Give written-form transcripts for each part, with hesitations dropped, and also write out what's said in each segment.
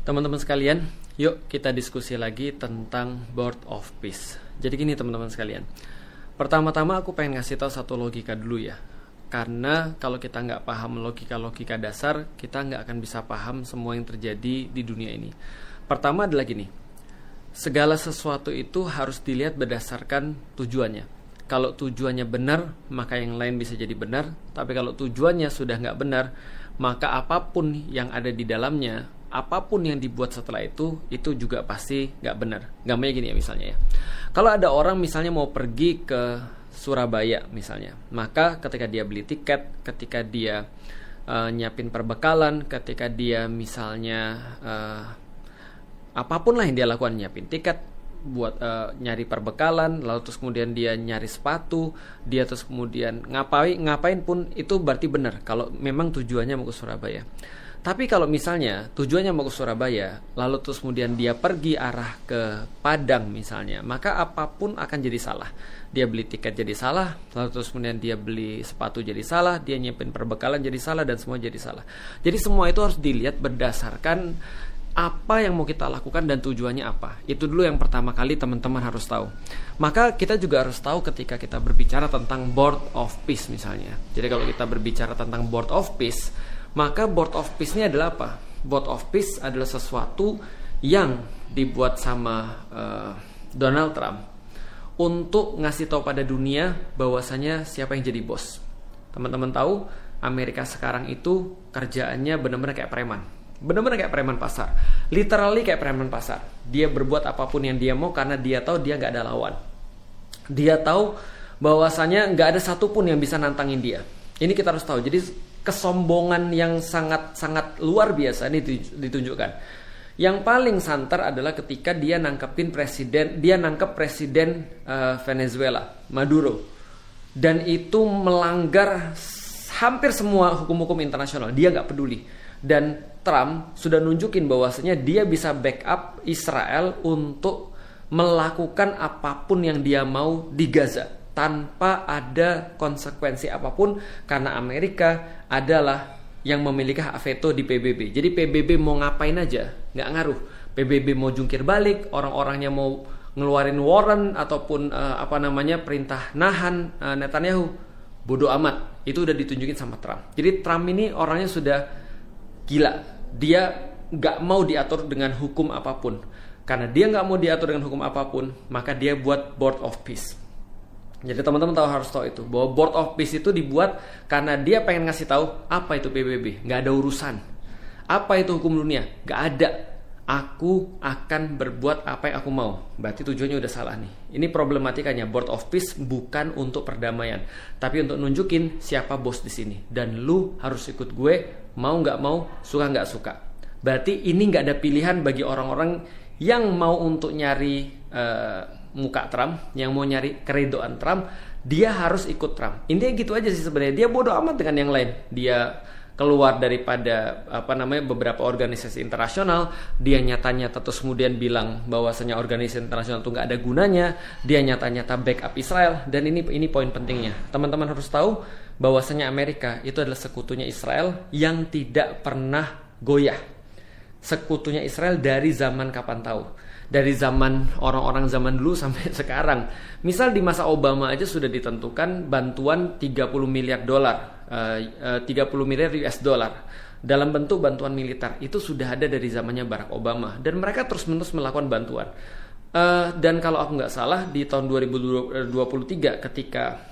Teman-teman sekalian, yuk kita diskusi lagi tentang Board of Peace. Jadi gini teman-teman sekalian, pertama-tama aku pengen ngasih tahu satu logika dulu ya. Karena kalau kita nggak paham logika-logika dasar, kita nggak akan bisa paham semua yang terjadi di dunia ini. Pertama adalah gini, segala sesuatu itu harus dilihat berdasarkan tujuannya. Kalau tujuannya benar, maka yang lain bisa jadi benar. Tapi kalau tujuannya sudah nggak benar, maka apapun yang ada di dalamnya, apapun yang dibuat setelah itu juga pasti nggak benar. Gampangnya gini ya misalnya ya. Kalau ada orang misalnya mau pergi ke Surabaya misalnya, maka ketika dia beli tiket, ketika dia nyiapin perbekalan, ketika dia misalnya apapun lah yang dia lakukan, nyiapin tiket buat nyari perbekalan, lalu terus kemudian dia nyari sepatu, dia terus kemudian ngapain pun itu berarti benar kalau memang tujuannya mau ke Surabaya. Tapi kalau misalnya tujuannya mau ke Surabaya, lalu terus kemudian dia pergi arah ke Padang misalnya, maka apapun akan jadi salah. Dia beli tiket jadi salah, lalu terus kemudian dia beli sepatu jadi salah, dia nyiapin perbekalan jadi salah, dan semua jadi salah. Jadi semua itu harus dilihat berdasarkan apa yang mau kita lakukan dan tujuannya apa. Itu dulu yang pertama kali teman-teman harus tahu. Maka kita juga harus tahu ketika kita berbicara tentang Board of Peace misalnya. Jadi kalau kita berbicara tentang Board of Peace, maka Board of Peace ini adalah apa? Board of Peace adalah sesuatu yang dibuat sama Donald Trump untuk ngasih tahu pada dunia bahwasanya siapa yang jadi bos. Teman-teman tahu Amerika sekarang itu kerjaannya benar-benar kayak preman. Benar-benar kayak preman pasar. Literally kayak preman pasar. Dia berbuat apapun yang dia mau karena dia tahu dia nggak ada lawan. Dia tahu bahwasanya nggak ada satupun yang bisa nantangin dia. Ini kita harus tahu. Jadi kesombongan yang sangat luar biasa ini ditunjukkan. Yang paling santer adalah ketika dia nangkep presiden Venezuela, Maduro. Dan itu melanggar hampir semua hukum-hukum internasional. Dia nggak peduli. Dan Trump sudah nunjukin bahwasanya dia bisa backup Israel untuk melakukan apapun yang dia mau di Gaza tanpa ada konsekuensi apapun, karena Amerika adalah yang memiliki hak veto di PBB. Jadi PBB mau ngapain aja nggak ngaruh. PBB mau jungkir balik, orang-orangnya mau ngeluarin warrant ataupun perintah nahan Netanyahu, bodoh amat. Itu udah ditunjukin sama Trump. Jadi Trump ini orangnya sudah gila. Dia nggak mau diatur dengan hukum apapun. Karena dia nggak mau diatur dengan hukum apapun, maka dia buat Board of Peace. Jadi teman-teman harus tahu itu, bahwa Board of Peace itu dibuat karena dia pengen ngasih tahu apa itu PBB. Nggak ada urusan. Apa itu hukum dunia? Nggak ada. Aku akan berbuat apa yang aku mau. Berarti tujuannya udah salah nih. Ini problematikanya. Board of Peace bukan untuk perdamaian, tapi untuk nunjukin siapa bos di sini. Dan lu harus ikut gue, mau nggak mau, suka nggak suka. Berarti ini nggak ada pilihan bagi orang-orang yang mau untuk nyari muka Trump, yang mau nyari keridoan Trump. Dia harus ikut Trump. Intinya gitu aja sih sebenarnya. Dia bodoh amat dengan yang lain. Dia keluar daripada beberapa organisasi internasional. Dia nyata-nyata terus kemudian bilang bahwasanya organisasi internasional itu nggak ada gunanya. Dia nyata-nyata backup Israel. Dan ini poin pentingnya. Teman-teman harus tahu bahwasanya Amerika itu adalah sekutunya Israel yang tidak pernah goyah. Sekutunya Israel dari zaman kapan tahu. Dari zaman orang-orang zaman dulu sampai sekarang. Misal di masa Obama aja sudah ditentukan bantuan 30 miliar dolar, 30 miliar US dollar dalam bentuk bantuan militer. Itu sudah ada dari zamannya Barack Obama, dan mereka terus-menerus melakukan bantuan. Dan kalau aku nggak salah di tahun 2023 ketika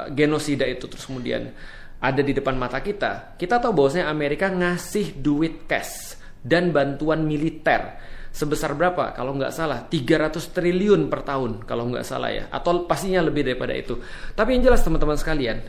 genosida itu terus kemudian ada di depan mata kita tahu bahwasanya Amerika ngasih duit cash dan bantuan militer sebesar berapa? Kalau nggak salah 300 triliun per tahun kalau nggak salah ya, atau pastinya lebih daripada itu. Tapi yang jelas teman-teman sekalian,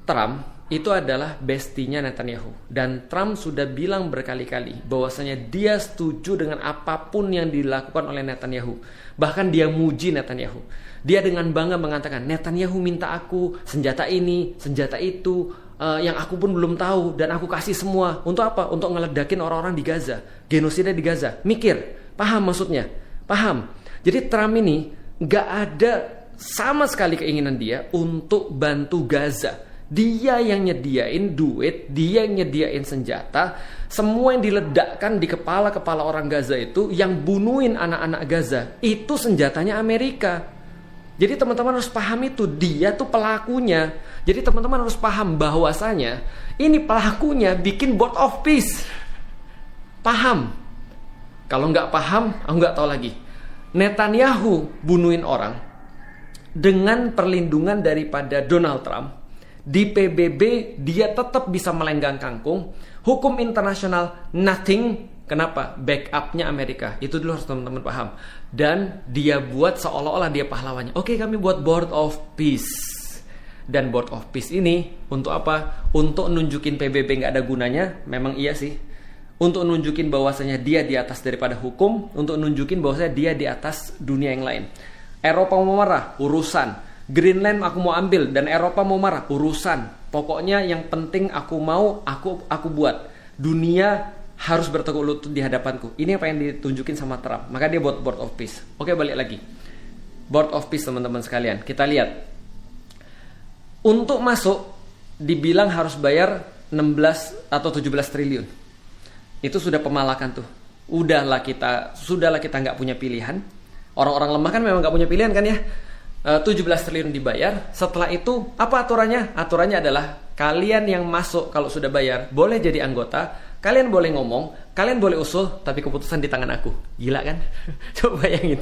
Trump itu adalah bestinya Netanyahu, dan Trump sudah bilang berkali-kali bahwasanya dia setuju dengan apapun yang dilakukan oleh Netanyahu. Bahkan dia muji Netanyahu. Dia dengan bangga mengatakan, Netanyahu minta aku senjata ini, senjata itu, yang aku pun belum tahu, dan aku kasih semua. Untuk apa? Untuk ngeledakin orang-orang di Gaza, genosida di Gaza. Mikir, paham maksudnya? Paham. Jadi Trump ini gak ada sama sekali keinginan dia untuk bantu Gaza. Dia yang nyediain duit, dia yang nyediain senjata. Semua yang diledakkan di kepala-kepala orang Gaza itu, yang bunuhin anak-anak Gaza, itu senjatanya Amerika. Jadi teman-teman harus paham itu, dia tuh pelakunya. Jadi teman-teman harus paham bahwasanya ini pelakunya bikin Board of Peace. Paham? Kalau nggak paham, aku nggak tahu lagi. Netanyahu bunuhin orang dengan perlindungan daripada Donald Trump. Di PBB dia tetap bisa melenggang kangkung. Hukum internasional nothing. Kenapa? Backupnya Amerika. Itu dulu harus teman-teman paham. Dan dia buat seolah-olah dia pahlawannya. Oke, kami buat Board of Peace. Dan Board of Peace ini untuk apa? Untuk nunjukin PBB nggak ada gunanya. Memang iya sih. Untuk nunjukin bahwasanya dia di atas daripada hukum. Untuk nunjukin bahwasanya dia di atas dunia yang lain. Eropa mau marah, urusan. Greenland aku mau ambil dan Eropa mau marah, urusan. Pokoknya yang penting aku mau, aku buat. Dunia harus bertekuk lutut di hadapanku. Ini apa yang ditunjukin sama Trump. Maka dia buat Board of Peace. Oke, balik lagi. Board of Peace teman-teman sekalian. Kita lihat. Untuk masuk dibilang harus bayar 16 atau 17 triliun. Itu sudah pemalakan tuh. Sudahlah kita nggak punya pilihan. Orang-orang lemah kan memang nggak punya pilihan kan ya. 17 triliun dibayar. Setelah itu apa aturannya? Aturannya adalah kalian yang masuk kalau sudah bayar boleh jadi anggota. Kalian boleh ngomong, kalian boleh usul, tapi keputusan di tangan aku. Gila kan? Coba bayangin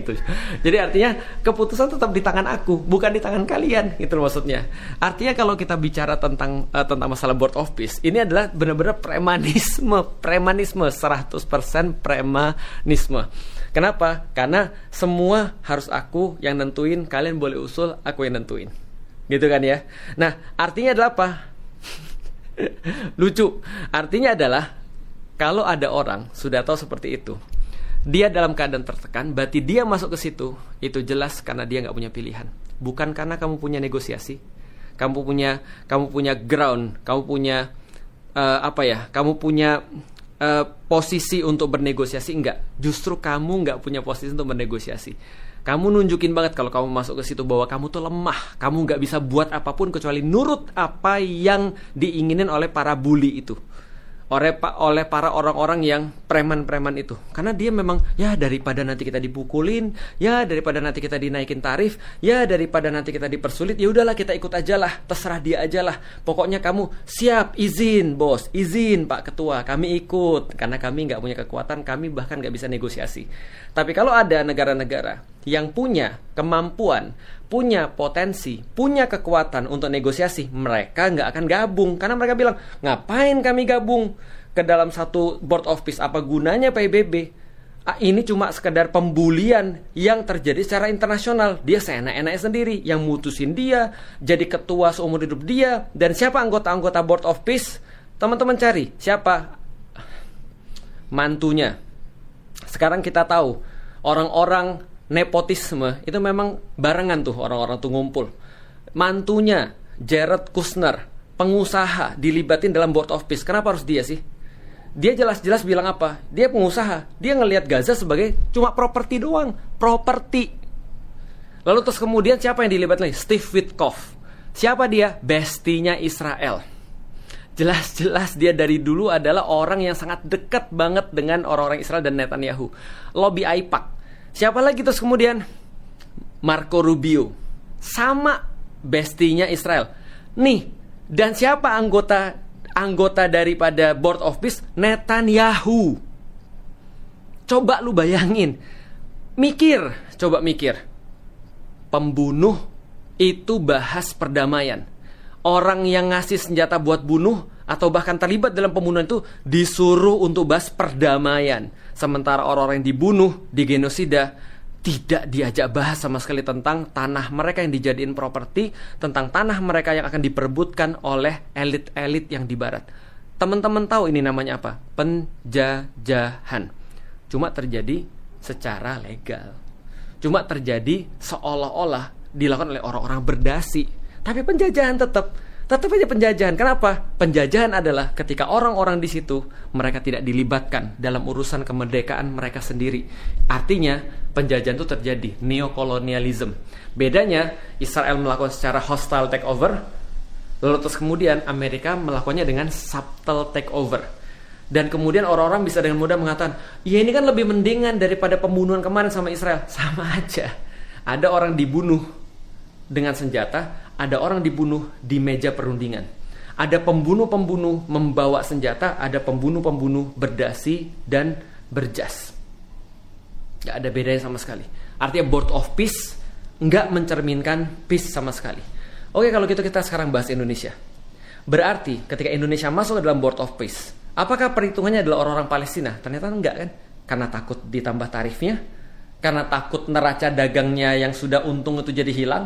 tuh. Jadi artinya keputusan tetap di tangan aku, bukan di tangan kalian, gitu loh maksudnya. Artinya kalau kita bicara tentang masalah Board of Peace, ini adalah benar-benar premanisme 100% premanisme. Kenapa? Karena semua harus aku yang nentuin, kalian boleh usul, aku yang nentuin. Gitu kan ya? Nah, artinya adalah apa? Lucu. Artinya adalah kalau ada orang sudah tahu seperti itu, dia dalam keadaan tertekan, berarti dia masuk ke situ, itu jelas karena dia nggak punya pilihan. Bukan karena kamu punya negosiasi, kamu punya ground, kamu punya kamu punya posisi untuk bernegosiasi. Enggak. Justru kamu nggak punya posisi untuk bernegosiasi. Kamu nunjukin banget kalau kamu masuk ke situ bahwa kamu tuh lemah. Kamu nggak bisa buat apapun kecuali nurut apa yang diinginin oleh para bully itu. Oleh para orang-orang yang preman-preman itu. Karena dia memang, ya daripada nanti kita dipukulin, ya daripada nanti kita dinaikin tarif, ya daripada nanti kita dipersulit, ya udahlah kita ikut aja lah, terserah dia aja lah. Pokoknya kamu siap, izin bos, izin Pak Ketua, kami ikut. Karena kami nggak punya kekuatan, kami bahkan nggak bisa negosiasi. Tapi kalau ada negara-negara yang punya kemampuan, punya potensi, punya kekuatan untuk negosiasi, mereka nggak akan gabung. Karena mereka bilang, ngapain kami gabung ke dalam satu Board of Peace? Apa gunanya PBB? Ini cuma sekedar pembulian yang terjadi secara internasional. Dia seenak-enaknya sendiri, yang mutusin dia, jadi ketua seumur hidup dia. Dan siapa anggota-anggota Board of Peace? Teman-teman cari, siapa? Mantunya. Sekarang kita tahu, orang-orang nepotisme itu memang barengan tuh, orang-orang tuh ngumpul. Mantunya Jared Kushner, pengusaha, dilibatin dalam Board of Peace. Kenapa harus dia sih? Dia jelas-jelas bilang apa? Dia pengusaha. Dia ngelihat Gaza sebagai cuma properti doang, properti. Lalu terus kemudian siapa yang dilibatin lagi? Steve Witkoff. Siapa dia? Bestinya Israel. Jelas-jelas dia dari dulu adalah orang yang sangat dekat banget dengan orang-orang Israel dan Netanyahu. Lobby AIPAC. Siapa lagi terus kemudian? Marco Rubio. Sama bestinya Israel. Nih, dan siapa anggota daripada Board of Peace? Netanyahu. Coba lu bayangin. Coba mikir. Pembunuh itu bahas perdamaian. Orang yang ngasih senjata buat bunuh atau bahkan terlibat dalam pembunuhan itu disuruh untuk bahas perdamaian. Sementara orang-orang yang dibunuh, digenosida, tidak diajak bahas sama sekali tentang tanah mereka yang dijadiin properti, tentang tanah mereka yang akan diperebutkan oleh elit-elit yang di barat. Teman-teman tahu ini namanya apa? Penjajahan. Cuma terjadi secara legal. Cuma terjadi seolah-olah dilakukan oleh orang-orang berdasi. Tapi penjajahan tetap. Tetap aja penjajahan. Kenapa? Penjajahan adalah ketika orang-orang di situ mereka tidak dilibatkan dalam urusan kemerdekaan mereka sendiri. Artinya penjajahan itu terjadi, neokolonialism. Bedanya Israel melakukan secara hostile takeover, lalu terus kemudian Amerika melakukannya dengan subtle takeover. Dan kemudian orang-orang bisa dengan mudah mengatakan, ya ini kan lebih mendingan daripada pembunuhan kemarin sama Israel. Sama aja. Ada orang dibunuh dengan senjata, ada orang dibunuh di meja perundingan. Ada pembunuh-pembunuh membawa senjata, ada pembunuh-pembunuh berdasi dan berjas. Gak ada bedanya sama sekali. Artinya Board of Peace gak mencerminkan peace sama sekali. Oke, kalau gitu kita sekarang bahas Indonesia. Berarti ketika Indonesia masuk ke dalam Board of Peace, apakah perhitungannya adalah orang-orang Palestina? Ternyata enggak kan? Karena takut ditambah tarifnya, karena takut neraca dagangnya yang sudah untung itu jadi hilang,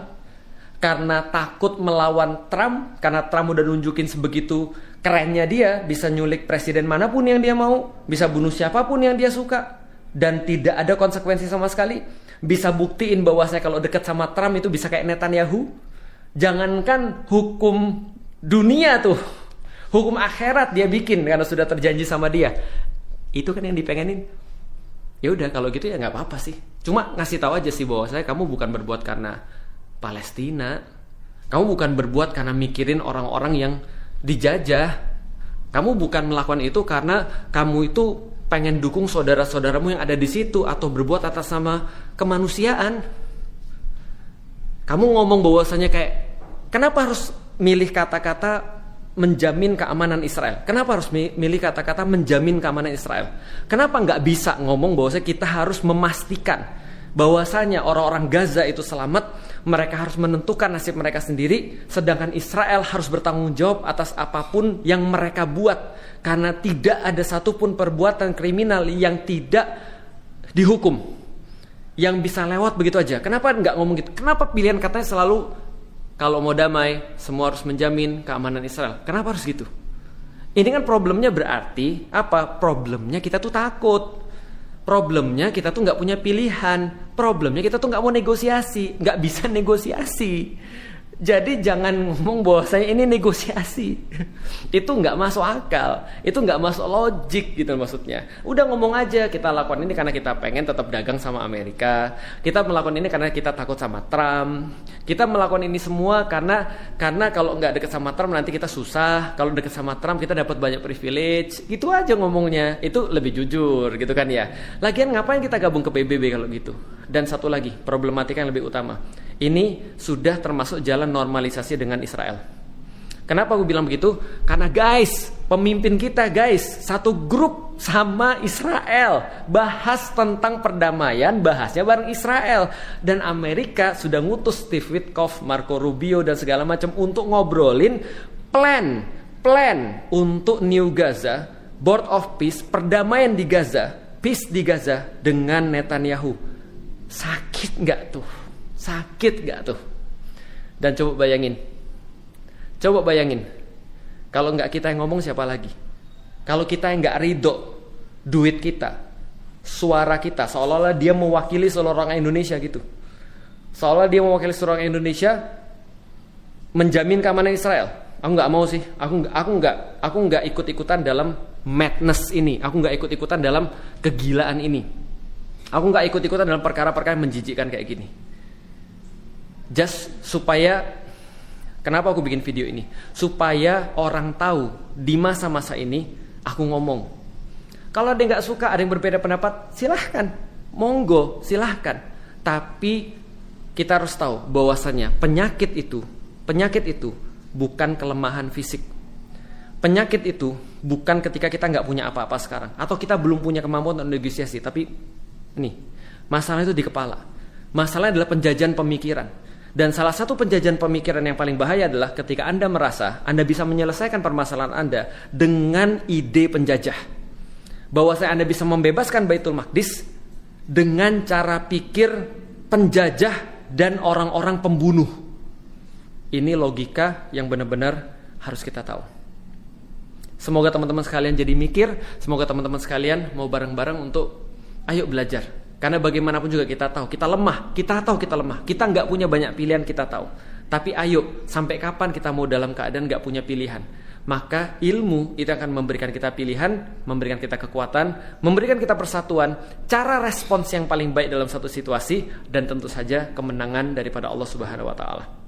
karena takut melawan Trump, karena Trump udah nunjukin sebegitu kerennya dia, bisa nyulik presiden manapun yang dia mau, bisa bunuh siapapun yang dia suka, dan tidak ada konsekuensi sama sekali. Bisa buktiin bahwasanya kalau deket sama Trump itu bisa kayak Netanyahu. Jangankan hukum dunia tuh, hukum akhirat dia bikin karena sudah terjanji sama dia. Itu kan yang dipengenin. Ya udah kalau gitu ya nggak apa-apa sih. Cuma ngasih tahu aja sih bahwasanya kamu bukan berbuat karena Palestina. Kamu bukan berbuat karena mikirin orang-orang yang dijajah. Kamu bukan melakukan itu karena kamu itu pengen dukung saudara-saudaramu yang ada di situ atau berbuat atas nama kemanusiaan. Kamu ngomong bahwasanya kayak, kenapa harus milih kata-kata menjamin keamanan Israel? Kenapa harus milih kata-kata menjamin keamanan Israel? Kenapa nggak bisa ngomong bahwasanya kita harus memastikan bahwasanya orang-orang Gaza itu selamat, mereka harus menentukan nasib mereka sendiri, sedangkan Israel harus bertanggung jawab atas apapun yang mereka buat, karena tidak ada satupun perbuatan kriminal yang tidak dihukum, yang bisa lewat begitu aja. Kenapa nggak ngomong gitu? Kenapa pilihan katanya selalu kalau mau damai semua harus menjamin keamanan Israel? Kenapa harus gitu? Ini kan problemnya berarti apa? Problemnya kita tuh takut. Problemnya kita tuh nggak punya pilihan. Problemnya kita tuh nggak mau negosiasi, nggak bisa negosiasi. Jadi jangan ngomong bahwa saya ini negosiasi. Itu nggak masuk akal, itu nggak masuk logik gitu maksudnya. Udah ngomong aja, kita lakukan ini karena kita pengen tetap dagang sama Amerika. Kita melakukan ini karena kita takut sama Trump. Kita melakukan ini semua karena kalau nggak deket sama Trump nanti kita susah. Kalau deket sama Trump kita dapat banyak privilege. Gitu aja ngomongnya. Itu lebih jujur gitu kan ya. Lagian ngapain kita gabung ke PBB kalau gitu? Dan satu lagi, problematika yang lebih utama. Ini sudah termasuk jalan normalisasi dengan Israel. Kenapa aku bilang begitu? Karena guys, pemimpin kita guys, satu grup sama Israel, bahas tentang perdamaian, bahasnya bareng Israel. Dan Amerika sudah ngutus Steve Witkoff, Marco Rubio dan segala macam untuk ngobrolin plan untuk New Gaza, Board of Peace, perdamaian di Gaza, peace di Gaza dengan Netanyahu. Sakit nggak tuh? Sakit gak tuh? Dan coba bayangin, kalau nggak kita yang ngomong siapa lagi? Kalau kita yang nggak ridho, duit kita, suara kita, seolah-olah dia mewakili seluruh orang Indonesia gitu. Seolah dia mewakili seluruh orang Indonesia, menjamin keamanan Israel. Aku nggak mau sih. Aku nggak ikut-ikutan dalam madness ini. Aku nggak ikut-ikutan dalam kegilaan ini. Aku nggak ikut-ikutan dalam perkara-perkara yang menjijikkan kayak gini. Just supaya, kenapa aku bikin video ini? Supaya orang tahu di masa-masa ini aku ngomong. Kalau ada yang gak suka, ada yang berbeda pendapat, silahkan, monggo, silahkan. Tapi kita harus tahu bahwasannya penyakit itu bukan kelemahan fisik. Penyakit itu bukan ketika kita gak punya apa-apa sekarang, atau kita belum punya kemampuan untuk negosiasi. Tapi nih, masalah itu di kepala. Masalahnya adalah penjajahan pemikiran. Dan salah satu penjajahan pemikiran yang paling bahaya adalah ketika Anda merasa Anda bisa menyelesaikan permasalahan Anda dengan ide penjajah. Bahwasanya Anda bisa membebaskan Baitul Maqdis dengan cara pikir penjajah dan orang-orang pembunuh. Ini logika yang benar-benar harus kita tahu. Semoga teman-teman sekalian jadi mikir, semoga teman-teman sekalian mau bareng-bareng untuk ayo belajar. Karena bagaimanapun juga kita tahu kita lemah, kita nggak punya banyak pilihan, kita tahu. Tapi ayo, sampai kapan kita mau dalam keadaan gak punya pilihan? Maka ilmu itu akan memberikan kita pilihan, memberikan kita kekuatan, memberikan kita persatuan, cara respons yang paling baik dalam satu situasi, dan tentu saja kemenangan daripada Allah Subhanahu wa Ta'ala.